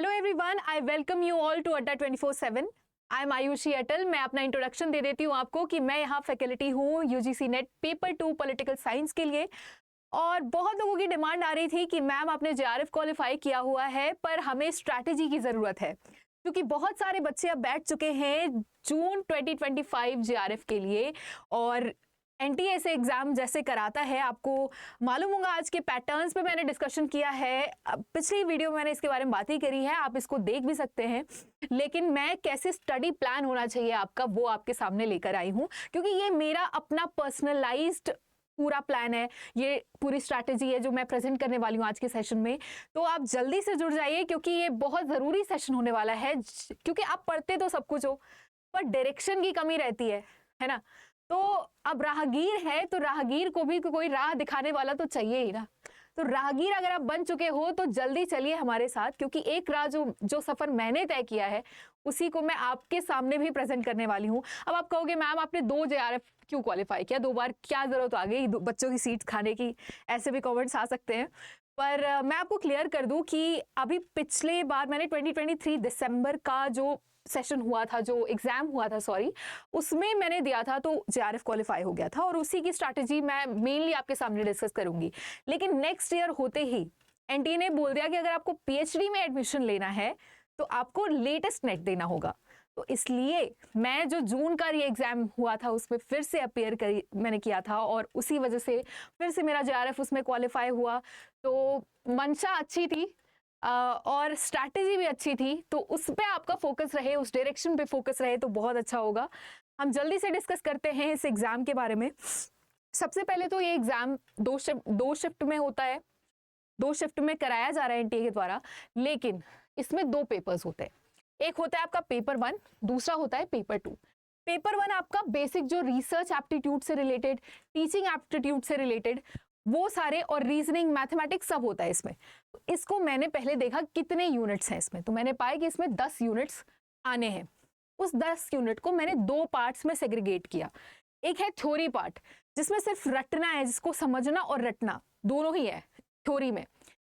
Hello everyone, I welcome you all to Adda 24/7। I am Ayushi Atal. मैं अपना introduction दे देती हूँ आपको कि मैं यहाँ फैकल्टी हूँ UGC net paper 2 political science के लिए। और बहुत लोगों की डिमांड आ रही थी कि मैम आपने जेआरएफ क्वालिफाई किया हुआ है पर हमें स्ट्रैटेजी की ज़रूरत है, क्योंकि बहुत सारे बच्चे अब बैठ चुके हैं जून 2025 जेआरएफ के लिए। और एनटीए से एग्जाम जैसे कराता है, आपको मालूम होगा आज के पैटर्न्स पे मैंने डिस्कशन किया है। पिछली वीडियो में मैंने इसके बारे में बात ही करी है, आप इसको देख भी सकते हैं। लेकिन मैं कैसे स्टडी प्लान होना चाहिए आपका, वो आपके सामने लेकर आई हूँ, क्योंकि ये मेरा अपना पर्सनलाइज्ड पूरा प्लान है, ये पूरी स्ट्रैटेजी है जो मैं प्रेजेंट करने वाली हूँ आज के सेशन में। तो आप जल्दी से जुड़ जाइए, क्योंकि ये बहुत ज़रूरी सेशन होने वाला है। क्योंकि आप पढ़ते तो सब कुछ हो, पर डायरेक्शन की कमी रहती है ना। तो अब राहगीर है तो राहगीर को भी कोई राह दिखाने वाला तो चाहिए ही ना। तो राहगीर अगर आप बन चुके हो तो जल्दी चलिए हमारे साथ, क्योंकि एक राह जो सफर मैंने तय किया है उसी को मैं आपके सामने भी प्रेजेंट करने वाली हूँ। अब आप कहोगे मैम आपने 2 जेआरएफ क्यों क्वालिफाई किया, 2 बार क्या जरूरत आ गई बच्चों की सीट खाने की, ऐसे भी कमेंट्स आ सकते हैं। पर मैं आपको क्लियर कर दूं कि अभी पिछले बार मैंने 2023 दिसंबर का जो सेशन हुआ था, जो एग्जाम हुआ था सॉरी, उसमें मैंने दिया था तो जेआरएफ क्वालिफाई हो गया था। और उसी की स्ट्रैटेजी मैं मेनली आपके सामने डिस्कस करूंगी। लेकिन नेक्स्ट ईयर होते ही एनटीए ने बोल दिया कि अगर आपको पीएचडी में एडमिशन लेना है तो आपको लेटेस्ट नेट देना होगा। तो इसलिए मैं जो जून का ये एग्जाम हुआ था उसमें फिर से अपीयर मैंने किया था, और उसी वजह से फिर से मेरा जेआरएफ उसमें क्वालिफाई हुआ। तो मंशा अच्छी थी और स्ट्रैटेजी भी अच्छी थी, तो उस पर आपका फोकस रहे, उस डायरेक्शन पे फोकस रहे तो बहुत अच्छा होगा। हम जल्दी से डिस्कस करते हैं इस एग्जाम के बारे में। सबसे पहले तो ये एग्जाम दो शिफ्ट में होता है, 2 शिफ्ट में कराया जा रहा है एनटीए के द्वारा। लेकिन इसमें 2 पेपर्स होते हैं, एक होता है आपका पेपर 1, दूसरा होता है पेपर 2। पेपर 1 आपका बेसिक जो रिसर्च एप्टीट्यूड से रिलेटेड, टीचिंग एप्टीट्यूड से रिलेटेड वो सारे, और रीजनिंग मैथमेटिक्स सब होता है इसमें। तो इसको मैंने पहले देखा कितने यूनिट्स हैं इसमें, तो मैंने पाया कि इसमें 10 यूनिट्स आने हैं। उस 10 यूनिट को मैंने 2 पार्ट्स में सेग्रीगेट किया। एक है थ्योरी पार्ट, जिसमें सिर्फ रटना है, जिसको समझना और रटना दोनों ही है थ्योरी में।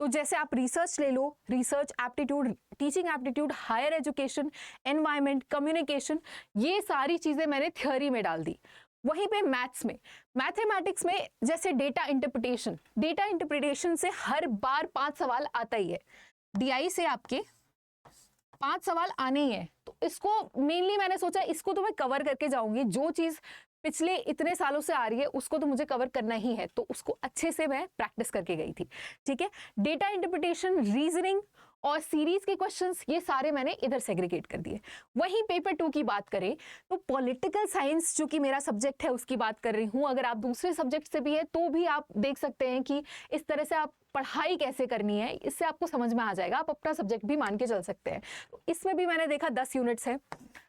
तो जैसे आप रिसर्च ले लो, research aptitude, teaching aptitude, higher education, environment, communication, ये सारी चीजें मैंने थ्योरी में डाल दी। वहीं पे मैथ्स में, मैथमेटिक्स में जैसे डेटा इंटरप्रिटेशन से हर बार 5 सवाल आता ही है, डीआई से आपके 5 सवाल आने ही है। तो इसको मेनली मैंने सोचा इसको तो मैं कवर करके जाऊंगी, जो चीज पिछले इतने सालों से आ रही है उसको तो मुझे कवर करना ही है, तो उसको अच्छे से मैं प्रैक्टिस करके गई थी। ठीक है, डेटा इंटरप्रिटेशन, रीजनिंग और सीरीज के क्वेश्चंस, ये सारे मैंने इधर सेग्रीगेट कर दिए। वहीं पेपर 2 की बात करें तो पॉलिटिकल साइंस जो कि मेरा सब्जेक्ट है उसकी बात कर रही हूँ। अगर आप दूसरे सब्जेक्ट से भी है तो भी आप देख सकते हैं कि इस तरह से आप पढ़ाई कैसे करनी है, इससे आपको समझ में आ जाएगा, आप अपना सब्जेक्ट भी मान के चल सकते हैं। तो इसमें भी मैंने देखा 10 यूनिट्स है।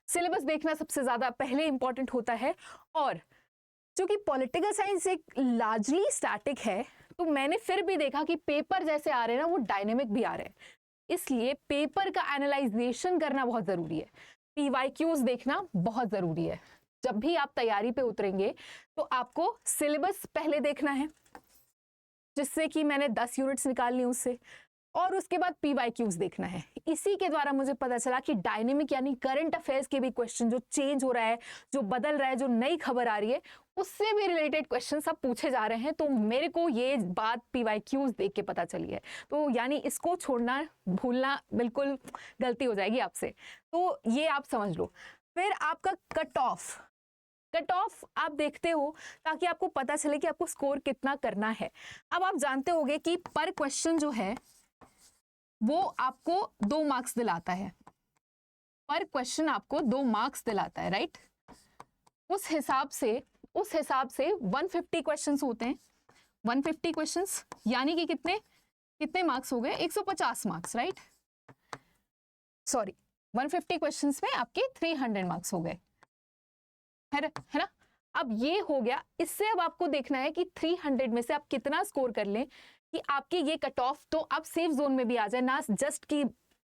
सिलेबस देखना सबसे ज्यादा पहले इंपॉर्टेंट होता है, और क्योंकि पॉलिटिकल साइंस एक लार्जली स्टैटिक है, तो मैंने फिर भी देखा कि पेपर जैसे आ रहे हैं ना वो डायनेमिक भी आ रहे हैं, इसलिए पेपर का एनालाइजेशन करना बहुत जरूरी है। पीवाईक्यूज देखना बहुत जरूरी है। जब भी आप तैयारी पे उतरेंगे तो आपको सिलेबस पहले देखना है, जिससे कि मैंने 10 यूनिट्स निकाल ली उससे, और उसके बाद पीवाईक्यूज देखना है। इसी के द्वारा मुझे पता चला कि डायनेमिक यानी करंट अफेयर्स के भी क्वेश्चन, जो चेंज हो रहा है, जो बदल रहा है, जो नई खबर आ रही है, उससे भी रिलेटेड क्वेश्चन सब पूछे जा रहे हैं। तो मेरे को ये बात पीवाईक्यूज देख के पता चली है। तो यानी इसको छोड़ना, भूलना बिल्कुल गलती हो जाएगी आपसे, तो ये आप समझ लो। फिर आपका कट ऑफ आप देखते हो ताकि आपको पता चले कि आपको स्कोर कितना करना है। अब आप जानते होंगे कि पर क्वेश्चन जो है वो आपको 2 मार्क्स दिलाता है, पर क्वेश्चन आपको 2 मार्क्स दिलाता है, राइट। उस हिसाब से 150 क्वेश्चंस होते हैं। 150 क्वेश्चंस यानी कि कितने मार्क्स हो गए, 150 मार्क्स, राइट। सॉरी, 150 क्वेश्चंस में आपके 300 मार्क्स हो गए, है ना। अब ये हो गया, इससे अब आपको देखना है कि 300 में से आप कितना स्कोर कर लें कि आपके ये कट ऑफ तो आप सेफ जोन में भी आ जाए ना, जस्ट कि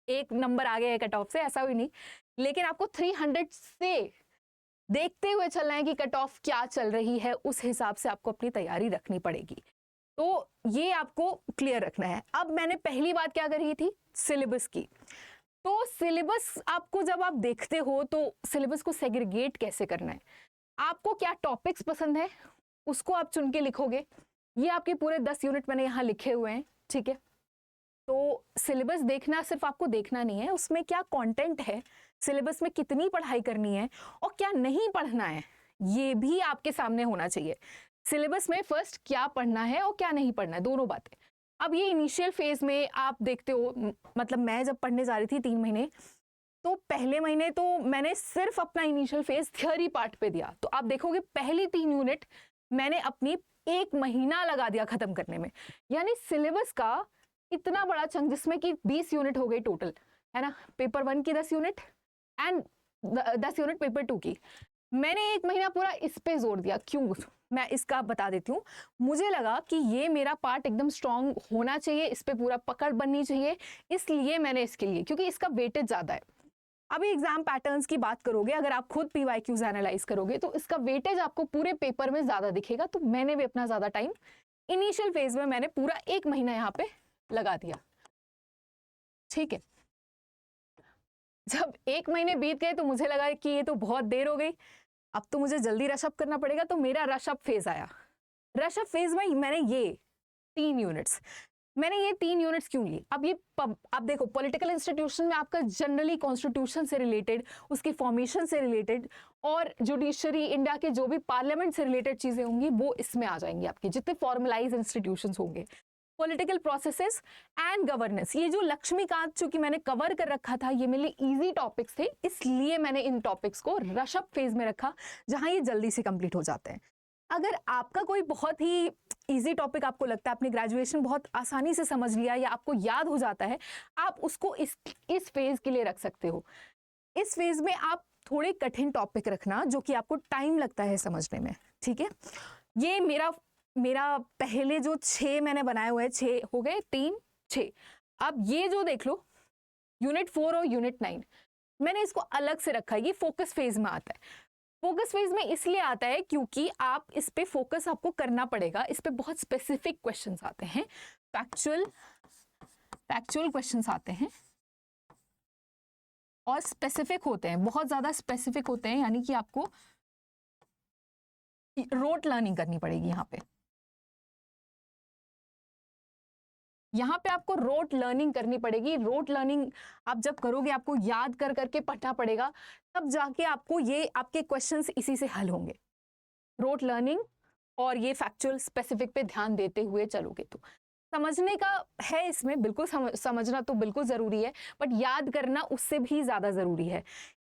एक नंबर आ गया है कट ऑफ से, ऐसा भी नहीं। लेकिन आपको 300 से देखते हुए चलना है कि कट ऑफ क्या चल रही है, उस हिसाब से आपको अपनी तैयारी रखनी पड़ेगी। तो ये आपको क्लियर रखना है। अब मैंने पहली बात क्या करी थी, सिलेबस की। तो सिलेबस आपको जब आप देखते हो तो सिलेबस को सेग्रीगेट कैसे करना है, आपको क्या टॉपिक्स पसंद है उसको आप चुन के लिखोगे। ये आपके पूरे 10 यूनिट मैंने यहाँ लिखे हुए हैं, ठीक है। तो सिलेबस देखना सिर्फ आपको देखना नहीं है, उसमें क्या कंटेंट है, सिलेबस में कितनी पढ़ाई करनी है और क्या नहीं पढ़ना है, ये भी आपके सामने होना चाहिए। सिलेबस में फर्स्ट क्या पढ़ना है और क्या नहीं पढ़ना है, दोनों बातें। अब ये इनिशियल फेज में आप देखते हो, मतलब मैं जब पढ़ने जा रही थी 3 महीने, तो पहले महीने तो मैंने सिर्फ अपना इनिशियल फेज थ्योरी पार्ट पे दिया। तो आप देखोगे पहली 3 यूनिट मैंने अपनी 1 महीना लगा दिया खत्म करने में। यानी सिलेबस का इतना बड़ा चंक, जिसमें कि 20 यूनिट हो गई टोटल, है ना, पेपर 1 की 10 यूनिट एंड 10 यूनिट पेपर 2 की, मैंने 1 महीना पूरा इस पे जोर दिया। क्यों, मैं इसका बता देती हूँ। मुझे लगा कि ये मेरा पार्ट एकदम स्ट्रांग होना चाहिए, इस पे पूरा पकड़ बननी चाहिए, इसलिए मैंने इसके लिए, क्योंकि इसका वेटेज ज्यादा है। अभी एग्जाम पैटर्न्स की बात करोगे, अगर आप खुद PYQs एनालाइज करोगे तो इसका वेटेज आपको पूरे पेपर में ज्यादा दिखेगा। तो मैंने भी अपना ज्यादा टाइम इनिशियल फेज में मैंने पूरा 1 महीना यहाँ पे लगा दिया, ठीक है। जब 1 महीने बीत गए तो मुझे लगा कि ये तो बहुत देर हो गई, अब तो मुझे जल्दी रशअप करना पड़ेगा। तो मेरा रशअप फेज आया। रशअप फेज में मैंने ये 3 यूनिट्स क्यों ली? अब ये आप देखो, पॉलिटिकल इंस्टीट्यूशन में आपका जनरली कॉन्स्टिट्यूशन से रिलेटेड, उसकी फॉर्मेशन से रिलेटेड और जुडिशरी, इंडिया के जो भी पार्लियामेंट से रिलेटेड चीजें होंगी वो इसमें आ जाएंगी। आपके जितने फॉर्मलाइज इंस्टीट्यूशंस होंगे, पॉलिटिकल प्रोसेसेस एंड गवर्नेंस, ये जो लक्ष्मीकांत चूंकि मैंने कवर कर रखा था, ये मेरे लिए इजी टॉपिक्स थे, इसलिए मैंने इन टॉपिक्स को रशअप फेज में रखा, जहां ये जल्दी से कंप्लीट हो जाते हैं। अगर आपका कोई बहुत ही इजी टॉपिक आपको लगता है, आपने ग्रेजुएशन बहुत आसानी से समझ लिया या आपको याद हो जाता है, आप उसको इस फेज के लिए रख सकते हो। इस फेज में आप थोड़े कठिन टॉपिक रखना जो कि आपको टाइम लगता है समझने में, ठीक है। ये मेरा पहले जो 6 मैंने बनाए हुए हैं, 6 हो गए, 3 6। अब ये जो देख लो, यूनिट 4 और यूनिट 9 मैंने इसको अलग से रखा है, ये फोकस फेज में आता है। फोकस फेज में इसलिए आता है क्योंकि आप इस पे फोकस आपको करना पड़ेगा, इस पे बहुत स्पेसिफिक क्वेश्चंस आते हैं, फैक्चुअल क्वेश्चंस आते हैं और स्पेसिफिक होते हैं, बहुत ज्यादा स्पेसिफिक होते हैं। यानी कि आपको रोट लर्निंग करनी पड़ेगी। यहाँ पे आपको रोट लर्निंग करनी पड़ेगी। रोट लर्निंग आप जब करोगे, आपको याद कर करके पढ़ना पड़ेगा, तब जाके आपको ये आपके क्वेश्चंस इसी से हल होंगे। रोट लर्निंग और ये फैक्चुअल स्पेसिफिक पे ध्यान देते हुए चलोगे तो समझने का है, इसमें बिल्कुल समझना तो बिल्कुल जरूरी है, बट याद करना उससे भी ज्यादा जरूरी है।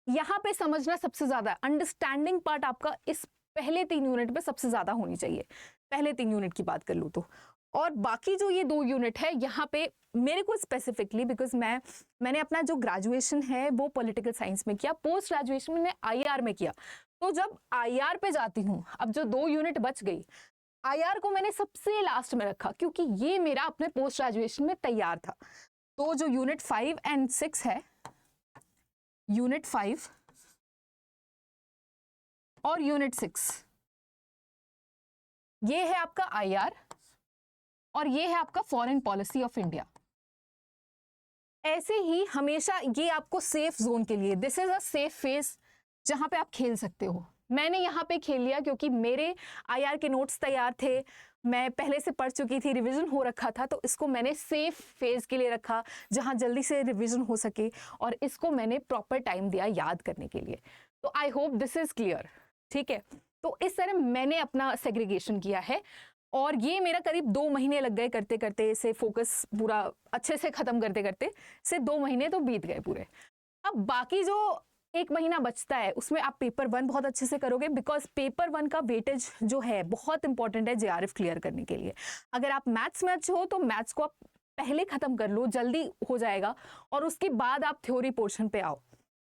यहाँ पे समझना सबसे ज्यादा, अंडरस्टैंडिंग पार्ट आपका इस पहले 3 यूनिट पे सबसे ज्यादा होनी चाहिए, पहले 3 यूनिट की बात कर लूँ तो। और बाकी जो ये 2 यूनिट है, यहाँ पे मेरे को स्पेसिफिकली, बिकॉज मैंने अपना जो ग्रेजुएशन है वो पॉलिटिकल साइंस में किया, पोस्ट ग्रेजुएशन मैंने IR में किया। तो जब IR पे जाती हूँ, अब जो 2 यूनिट बच गई, IR को मैंने सबसे लास्ट में रखा क्योंकि ये मेरा अपने पोस्ट ग्रेजुएशन में तैयार था। तो जो यूनिट 5 एंड 6 है, यूनिट 5 और यूनिट 6, ये है आपका IR और ये है आपका फॉरेन पॉलिसी ऑफ इंडिया। ऐसे ही हमेशा ये आपको सेफ जोन के लिए, this is a safe phase जहां पे आप खेल सकते हो। मैंने यहाँ पे खेल लिया क्योंकि मेरे IR के नोट्स तैयार थे, मैं पहले से पढ़ चुकी थी, रिवीजन हो रखा था, तो इसको मैंने सेफ फेज के लिए रखा जहां जल्दी से रिवीजन हो सके, और इसको मैंने प्रॉपर टाइम दिया याद करने के लिए। तो I hope this is clear, ठीक है। तो इस तरह मैंने अपना सेग्रीगेशन किया है, और ये मेरा करीब 2 महीने लग गए करते करते, इसे फोकस पूरा अच्छे से खत्म करते करते से 2 महीने तो बीत गए पूरे। अब बाकी जो 1 महीना बचता है उसमें आप पेपर 1 बहुत अच्छे से करोगे, बिकॉज पेपर 1 का वेटेज जो है बहुत इंपॉर्टेंट है JRF क्लियर करने के लिए। अगर आप मैथ्स में अच्छे हो तो मैथ्स को आप पहले खत्म कर लो, जल्दी हो जाएगा, और उसके बाद आप थ्योरी पोर्शन पे आओ,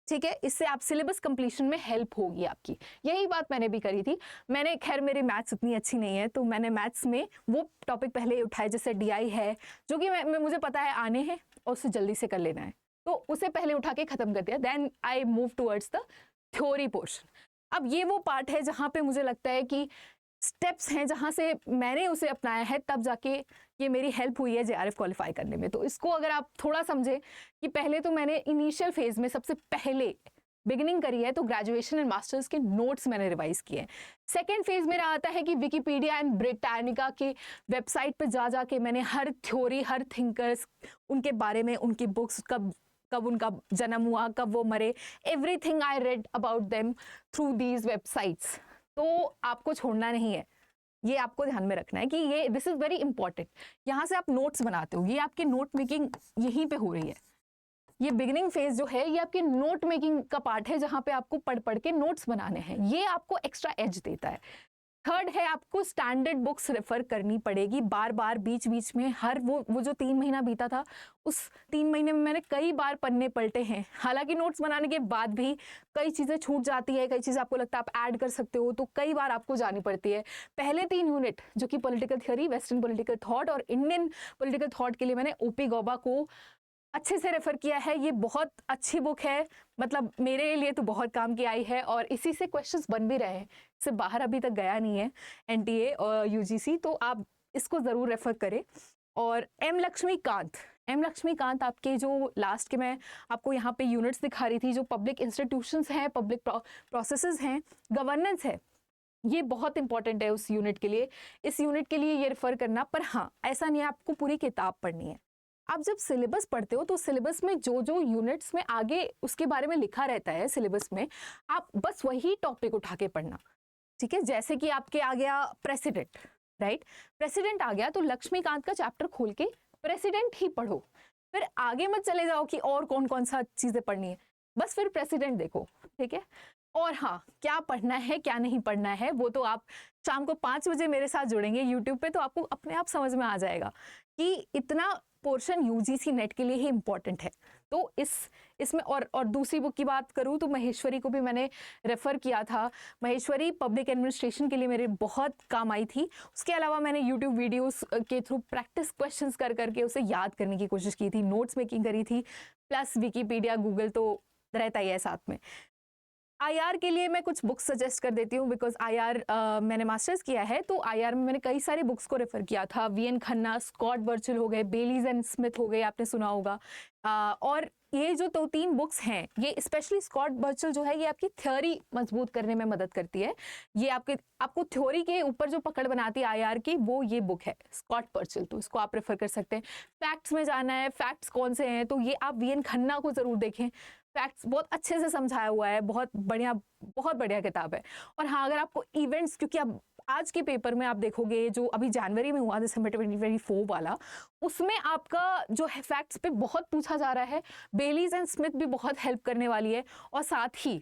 ठीक है। इससे आप सिलेबस कंप्लीशन में हेल्प होगी आपकी। यही बात मैंने भी करी थी। मैंने, खैर मेरी मैथ्स इतनी अच्छी नहीं है, तो मैंने मैथ्स में वो टॉपिक पहले उठाए, जैसे DI है, जो कि मुझे पता है आने हैं और उसे जल्दी से कर लेना है, तो उसे पहले उठा के खत्म कर दिया। Then I move towards the theory portion. अब ये वो पार्ट है जहाँ पे मुझे लगता है कि स्टेप्स हैं जहाँ से मैंने उसे अपनाया है, तब जाके ये मेरी हेल्प हुई है जेआरएफ क्वालिफाई करने में। तो इसको अगर आप थोड़ा समझे कि पहले तो मैंने इनिशियल फेज में सबसे पहले बिगिनिंग करी है, तो ग्रेजुएशन एंड मास्टर्स के नोट्स मैंने रिवाइज किए हैं। सेकेंड फेज मेरा आता है कि विकिपीडिया एंड ब्रिटानिका के वेबसाइट पे जा जाके मैंने हर थ्योरी, हर थिंकर्स, उनके बारे में, उनकी बुक्स, कब उनका जन्म हुआ, कब वो मरे, everything I read about them through these websites. तो आपको छोड़ना नहीं है, ये आपको ध्यान में रखना है कि ये दिस इज वेरी इंपॉर्टेंट। यहाँ से आप नोट्स बनाते हो, ये आपकी नोट मेकिंग यहीं पे हो रही है। ये बिगिनिंग फेज जो है ये आपकी नोट मेकिंग का पार्ट है, जहाँ पे आपको पढ़ पढ़ के नोट्स बनाने हैं। ये आपको एक्स्ट्रा एज देता है। थर्ड है, आपको स्टैंडर्ड बुक्स रेफर करनी पड़ेगी बार बार, बीच बीच में। हर वो जो 3 महीना बीता था, उस 3 महीने में मैंने कई बार पन्ने पलटे हैं। हालांकि नोट्स बनाने के बाद भी कई चीज़ें छूट जाती है, कई चीज़ें आपको लगता है आप ऐड कर सकते हो, तो कई बार आपको जानी पड़ती है। पहले 3 यूनिट जो कि political theory, western political thought और इंडियन पॉलिटिकल थॉट के लिए मैंने ओपी गौबा को अच्छे से रेफर किया है। ये बहुत अच्छी बुक है, मतलब मेरे लिए तो बहुत काम की आई है, और इसी से क्वेश्चंस बन भी रहे हैं। इससे बाहर अभी तक गया नहीं है एनटीए और यूजीसी, तो आप इसको ज़रूर रेफर करें। और एम लक्ष्मीकांत आपके जो लास्ट के मैं आपको यहाँ पे यूनिट्स दिखा रही थी, जो पब्लिक इंस्टीट्यूशंस हैं, पब्लिक प्रोसेसेस हैं, गवर्नेंस है, ये बहुत इंपॉर्टेंट है उस यूनिट के लिए। इस यूनिट के लिए ये रेफर करना, पर हाँ ऐसा नहीं है आपको पूरी किताब पढ़नी है। आप जब सिलेबस पढ़ते हो तो सिलेबस में जो जो यूनिट्स में आगे उसके बारे में लिखा रहता है सिलेबस में, आप बस वही टॉपिक उठा के पढ़ना, ठीक है। जैसे कि आपके आ गया प्रेसिडेंट, राइट, प्रेसिडेंट आ गया तो लक्ष्मीकांत का चैप्टर खोल के प्रेसिडेंट ही पढ़ो, फिर आगे मत चले जाओ कि और कौन कौन सा चीजें पढ़नी है, बस फिर प्रेसिडेंट देखो, ठीक है। और हाँ, क्या पढ़ना है क्या नहीं पढ़ना है वो तो आप शाम को 5 बजे मेरे साथ जुड़ेंगे यूट्यूब पे, तो आपको अपने आप समझ में आ जाएगा कि इतना पोर्शन यूजीसी नेट के लिए ही इंपॉर्टेंट है। तो इसमें और दूसरी बुक की बात करूँ तो महेश्वरी को भी मैंने रेफर किया था। महेश्वरी पब्लिक एडमिनिस्ट्रेशन के लिए मेरे बहुत काम आई थी। उसके अलावा मैंने यूट्यूब वीडियोस के थ्रू प्रैक्टिस क्वेश्चंस कर करके उसे याद करने की कोशिश की थी, नोट्स मेकिंग करी थी, प्लस विकीपीडिया, गूगल तो रहता ही है साथ में। आईआर के लिए मैं कुछ बुक्स सजेस्ट कर देती हूँ, बिकॉज आईआर मैंने मास्टर्स किया है, तो आईआर में मैंने कई सारे बुक्स को रेफर किया था। वीएन खन्ना, स्कॉट बर्चिल हो गए, बेलीज एंड स्मिथ हो गए, आपने सुना होगा। और ये जो 2-3 बुक्स हैं, ये स्पेशली स्कॉट बर्चिल जो है, ये आपकी थ्योरी मजबूत करने में मदद करती है। ये आपको थ्योरी के ऊपर जो पकड़ बनाती है आईआर की, वो ये बुक है स्कॉट बर्चिल, तो इसको आप रेफर कर सकते हैं। फैक्ट्स में जाना है, फैक्ट्स कौन से हैं, तो ये आप वीएन खन्ना को जरूर देखें। फैक्ट्स बहुत अच्छे से समझाया हुआ है, बहुत बढ़िया किताब है। और हाँ, अगर आपको इवेंट्स, क्योंकि अब आज के पेपर में आप देखोगे जो अभी जनवरी में हुआ, दिसंबर 2024 वाला, उसमें आपका जो है फैक्ट्स पे बहुत पूछा जा रहा है। बेलीज एंड स्मिथ भी बहुत हेल्प करने वाली है। और साथ ही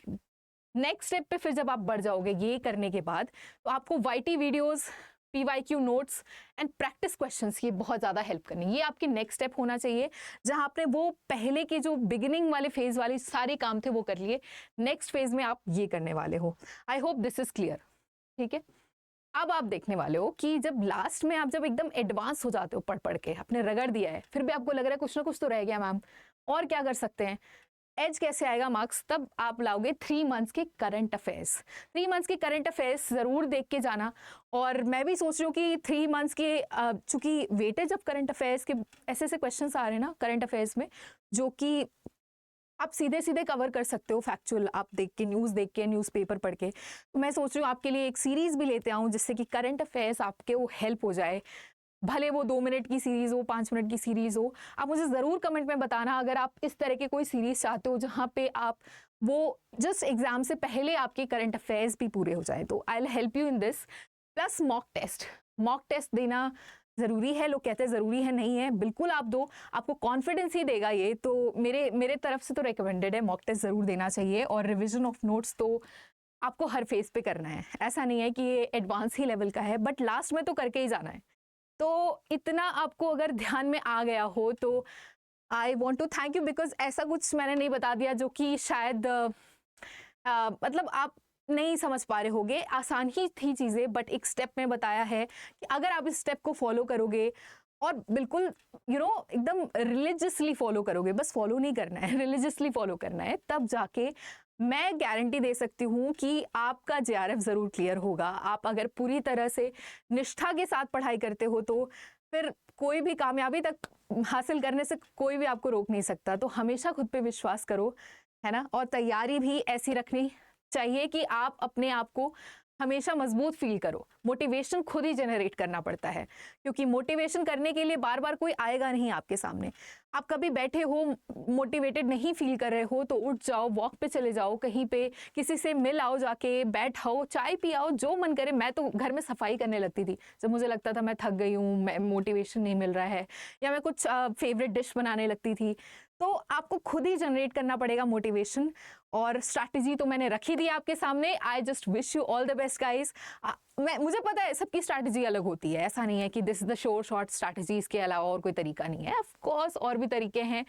नेक्स्ट स्टेप पे फिर जब आप बढ़ जाओगे ये करने के बाद, तो आपको YT videos, PYQ notes and practice questions, ये बहुत ज़्यादा हेल्प करनी, ये आपकी नेक्स्ट स्टेप होना चाहिए। जहां आपने वो पहले के जो बिगिनिंग वाले फेज वाले सारे काम थे वो कर लिए, नेक्स्ट फेज में आप ये करने वाले हो। I hope this is clear, ठीक है। अब आप देखने वाले हो कि जब लास्ट में आप जब एकदम एडवांस हो जाते हो, पढ़ पढ़ के आपने रगड़ दिया है, फिर भी आपको लग रहा है कुछ ना कुछ तो रह गया मैम, और क्या कर सकते हैं, एज कैसे आएगा मार्क्स, तब आप लाओगे 3 मंथ्स के करंट अफेयर्स। 3 मंथ्स के करंट अफेयर्स जरूर देख के जाना। और मैं भी सोच रही हूँ कि 3 मंथ्स के चूंकि वेटेज ऑफ करंट अफेयर्स के ऐसे क्वेश्चन आ रहे हैं ना करंट अफेयर्स में, जो कि आप सीधे सीधे कवर कर सकते हो, फैक्चुअल आप देख के, न्यूज़ देख के, न्यूज़पेपर पढ़ के। तो मैं सोच रही हूँ आपके लिए एक सीरीज भी लेते आऊँ, जिससे कि करंट अफेयर्स आपके वो हेल्प हो जाए। भले वो 2 मिनट की सीरीज हो, 5 मिनट की सीरीज हो, आप मुझे ज़रूर कमेंट में बताना अगर आप इस तरह के कोई सीरीज चाहते हो जहाँ पे आप वो जस्ट एग्जाम से पहले आपके करंट अफेयर्स भी पूरे हो जाए। तो I will help you in this. Plus mock test देना ज़रूरी है। लोग कहते हैं ज़रूरी है, नहीं है, बिल्कुल आप दो, आपको कॉन्फिडेंस ही देगा ये। तो मेरे तरफ से तो रिकमेंडेड है, मॉक टेस्ट ज़रूर देना चाहिए। और रिविजन ऑफ नोट्स तो आपको हर फेज पे करना है, ऐसा नहीं है कि ये एडवांस ही लेवल का है, बट लास्ट में तो करके ही जाना है। तो इतना आपको अगर ध्यान में आ गया हो तो I want to thank you, because ऐसा कुछ मैंने नहीं बता दिया जो कि शायद मतलब आप नहीं समझ पा रहे होगे। आसान ही थी चीज़ें, बट एक स्टेप में बताया है कि अगर आप इस स्टेप को फॉलो करोगे और बिल्कुल एकदम रिलीजियसली फॉलो करोगे, बस फॉलो नहीं करना है, रिलीजियसली फॉलो करना है, तब जाके मैं गारंटी दे सकती हूँ कि आपका जेआरएफ ज़रूर क्लियर होगा। आप अगर पूरी तरह से निष्ठा के साथ पढ़ाई करते हो तो फिर कोई भी कामयाबी तक हासिल करने से कोई भी आपको रोक नहीं सकता। तो हमेशा खुद पे विश्वास करो, है ना, और तैयारी भी ऐसी रखनी चाहिए कि आप अपने आप को हमेशा मजबूत फील करो। मोटिवेशन खुद ही जनरेट करना पड़ता है, क्योंकि मोटिवेशन करने के लिए बार बार कोई आएगा नहीं आपके सामने। आप कभी बैठे हो, मोटिवेटेड नहीं फील कर रहे हो, तो उठ जाओ, वॉक पे चले जाओ, कहीं पे किसी से मिल आओ, जाके बैठाओ, चाय पियाओ, जो मन करे। मैं तो घर में सफाई करने लगती थी जब मुझे लगता था मैं थक गई हूँ, मोटिवेशन नहीं मिल रहा है, या मैं कुछ फेवरेट डिश बनाने लगती थी। तो आपको खुद ही जनरेट करना पड़ेगा मोटिवेशन, और स्ट्रैटेजी तो मैंने रखी दी आपके सामने। I just wish you all the best guys. मुझे पता है सबकी स्ट्रैटेजी अलग होती है, ऐसा नहीं है कि this is the short strategy, इसके अलावा और कोई तरीका नहीं है। ऑफ कोर्स और भी तरीके हैं,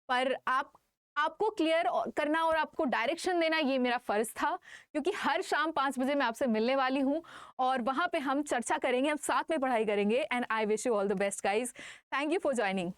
पर आपको क्लियर करना और आपको डायरेक्शन देना ये मेरा फर्ज था, क्योंकि हर शाम 5 बजे मैं आपसे मिलने वाली हूँ और वहाँ पे हम चर्चा करेंगे, हम साथ में पढ़ाई करेंगे। And I wish you all the best guys. Thank you for joining.